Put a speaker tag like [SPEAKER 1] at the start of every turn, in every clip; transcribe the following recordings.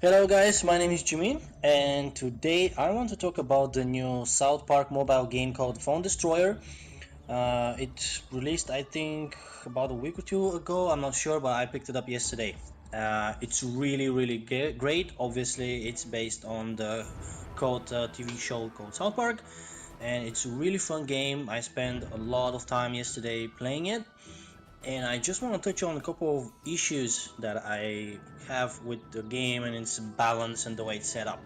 [SPEAKER 1] Hello guys, my name is Jimmy and today I want to talk about the new South Park mobile game called Phone Destroyer. It released I think about a week or two ago, I'm not sure, but I picked it up yesterday. It's really great. Obviously it's based on the code TV show called South Park, and it's a really fun game. I spent a lot of time yesterday playing it, and I just want to touch on a couple of issues that I have with the game and its balance and the way it's set up.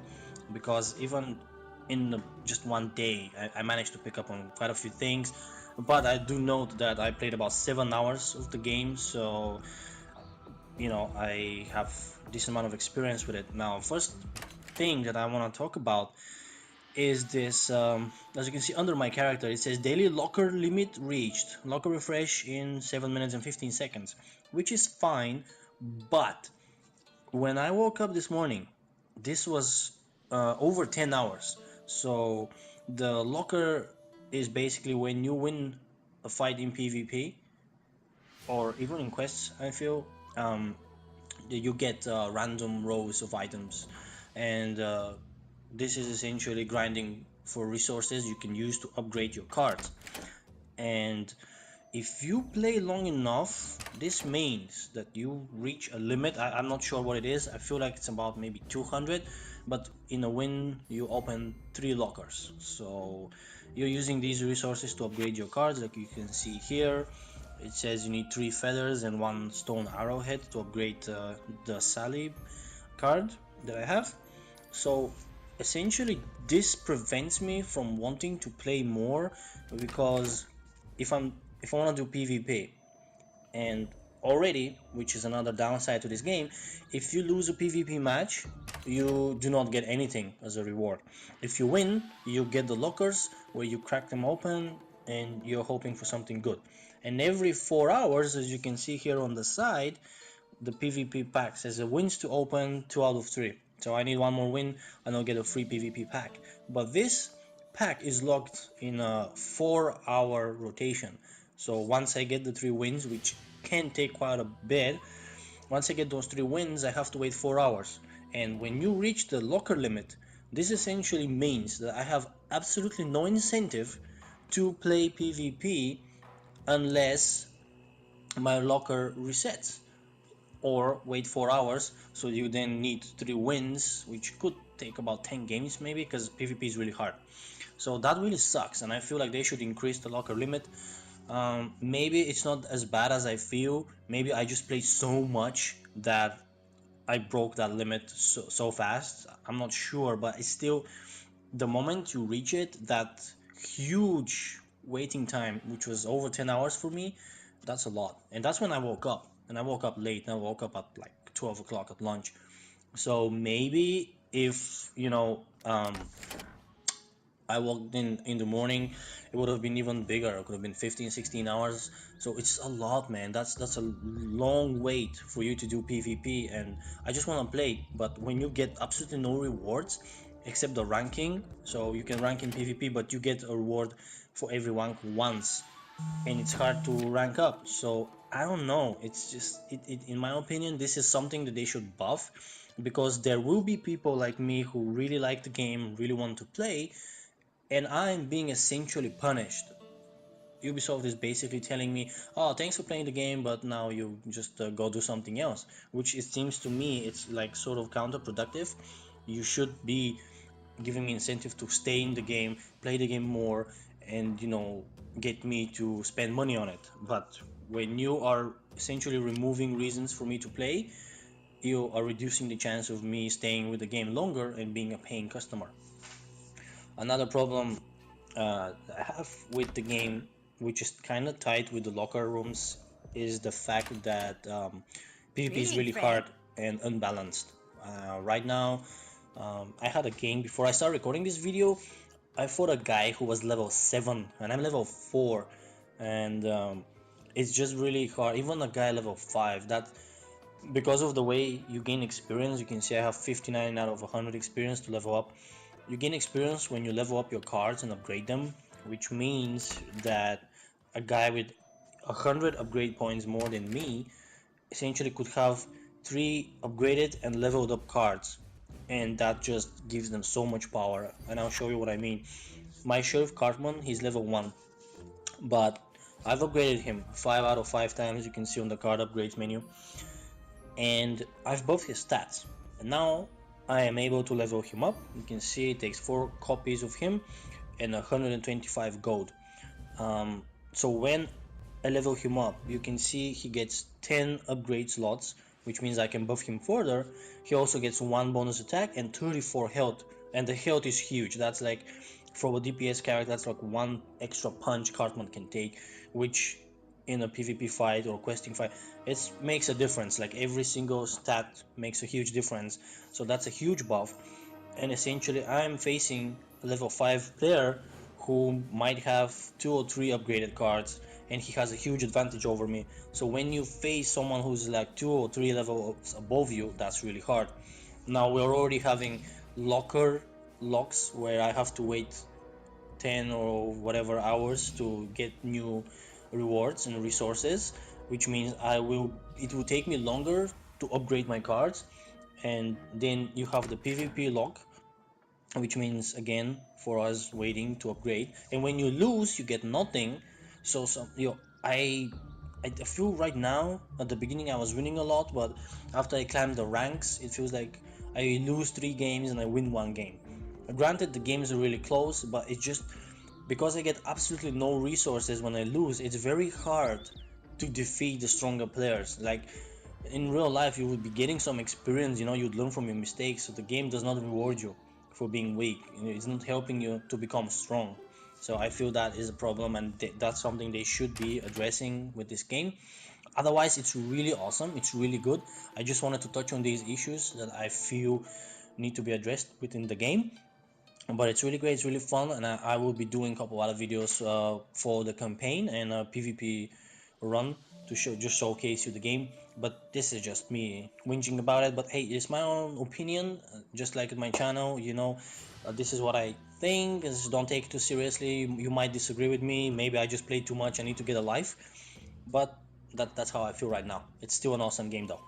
[SPEAKER 1] Because even in just one day, I managed to pick up on quite a few things. But I do note that I played about 7 hours of the game, so I have a decent amount of experience with it. Now, first thing that I want to talk about is this, as you can see under my character, it says daily locker limit reached, locker refresh in 7 minutes and 15 seconds, which is fine. But when I woke up this morning, this was over 10 hours. So the locker is basically when you win a fight in PvP or even in quests, I feel, you get random rows of items, and this is essentially grinding for resources you can use to upgrade your cards. And if you play long enough, this means that you reach a limit. I'm not sure what it is. I feel like it's about maybe 200, but in a win you open 3 lockers, so you're using these resources to upgrade your cards. Like you can see here, it says you need 3 feathers and 1 stone arrowhead to upgrade the Sally card that I have. So essentially this prevents me from wanting to play more, because if I want to do PvP, and already, which is another downside to this game, if you lose a PvP match, you do not get anything as a reward. If you win, you get the lockers where you crack them open and you're hoping for something good. And every 4 hours, as you can see here on the side, the PvP pack says a wins to open 2 out of 3. So I need one more win and I'll get a free PvP pack. But this pack is locked in a 4-hour rotation. So once I get the 3 wins, which can take quite a bit, once I get those 3 wins, I have to wait 4 hours. And when you reach the locker limit, this essentially means that I have absolutely no incentive to play PvP unless my locker resets, or wait 4 hours. So you then need 3 wins, which could take about 10 games maybe, because PvP is really hard. So that really sucks, and I feel like they should increase the locker limit. Maybe it's not as bad as I feel. Maybe I just played so much that I broke that limit so fast. I'm not sure, but it's still, the moment you reach it, that huge waiting time, which was over 10 hours for me, that's a lot. And that's when I woke up, and I woke up late, and I woke up at like 12 o'clock at lunch. So maybe if I walked in the morning, it would have been even bigger. It could have been 15, 16 hours. So it's a lot, man. That's a long wait for you to do PvP, and I just want to play. But when you get absolutely no rewards except the ranking, so you can rank in PvP, but you get a reward for every rank once, and it's hard to rank up. So I don't know. It's just in my opinion, this is something that they should buff, because there will be people like me who really like the game, really want to play, and I'm being essentially punished. Ubisoft is basically telling me, "Oh, thanks for playing the game, but now you just go do something else," which it seems to me it's like sort of counterproductive. You should be giving me incentive to stay in the game, play the game more, and get me to spend money on it. But when you are essentially removing reasons for me to play, you are reducing the chance of me staying with the game longer and being a paying customer. Another problem I have with the game, which is kind of tied with the locker rooms, is the fact that PvP is
[SPEAKER 2] Greeting,
[SPEAKER 1] really
[SPEAKER 2] friend.
[SPEAKER 1] hard and unbalanced. Right now, I had a game before I started recording this video. I fought a guy who was level 7 and I'm level 4, and it's just really hard. Even a guy level 5, that because of the way you gain experience, you can see I have 59 out of 100 experience to level up. You gain experience when you level up your cards and upgrade them, which means that a guy with 100 upgrade points more than me essentially could have 3 upgraded and leveled up cards, and that just gives them so much power. And I'll show you what I mean. My Sheriff Cartman, he's level 1, but I've upgraded him 5 out of 5 times, you can see on the card upgrades menu, and I've buffed his stats. And now I am able to level him up. You can see it takes 4 copies of him and 125 gold. So when I level him up, you can see he gets 10 upgrade slots, which means I can buff him further. He also gets 1 bonus attack and 34 health, and the health is huge. That's like, for a DPS character, that's like 1 extra punch Cartman can take, which in a PvP fight or questing fight, it makes a difference. Like every single stat makes a huge difference, so that's a huge buff. And essentially I'm facing a level 5 player who might have 2 or 3 upgraded cards, and he has a huge advantage over me. So when you face someone who's like 2 or 3 levels above you, that's really hard. Now we're already having locks where I have to wait 10 or whatever hours to get new rewards and resources, which means it will take me longer to upgrade my cards. And then you have the PvP lock, which means again for us waiting to upgrade. And when you lose, you get nothing. So some I feel right now, at the beginning I was winning a lot, but after I climb the ranks, it feels like I lose 3 games and I win 1 game. Granted, the games are really close, but it's just because I get absolutely no resources when I lose, it's very hard to defeat the stronger players. Like in real life, you would be getting some experience, you'd learn from your mistakes. So the game does not reward you for being weak. It's not helping you to become strong. So I feel that is a problem, and that's something they should be addressing with this game. Otherwise, it's really awesome. It's really good. I just wanted to touch on these issues that I feel need to be addressed within the game. But it's really great, it's really fun, and I will be doing a couple other videos for the campaign and a PvP run to showcase you the game. But this is just me whinging about it. But hey, it's my own opinion, just like my channel. This is what I think. Just don't take it too seriously. You might disagree with me. Maybe I just played too much. I need to get a life. But that's how I feel right now. It's still an awesome game though.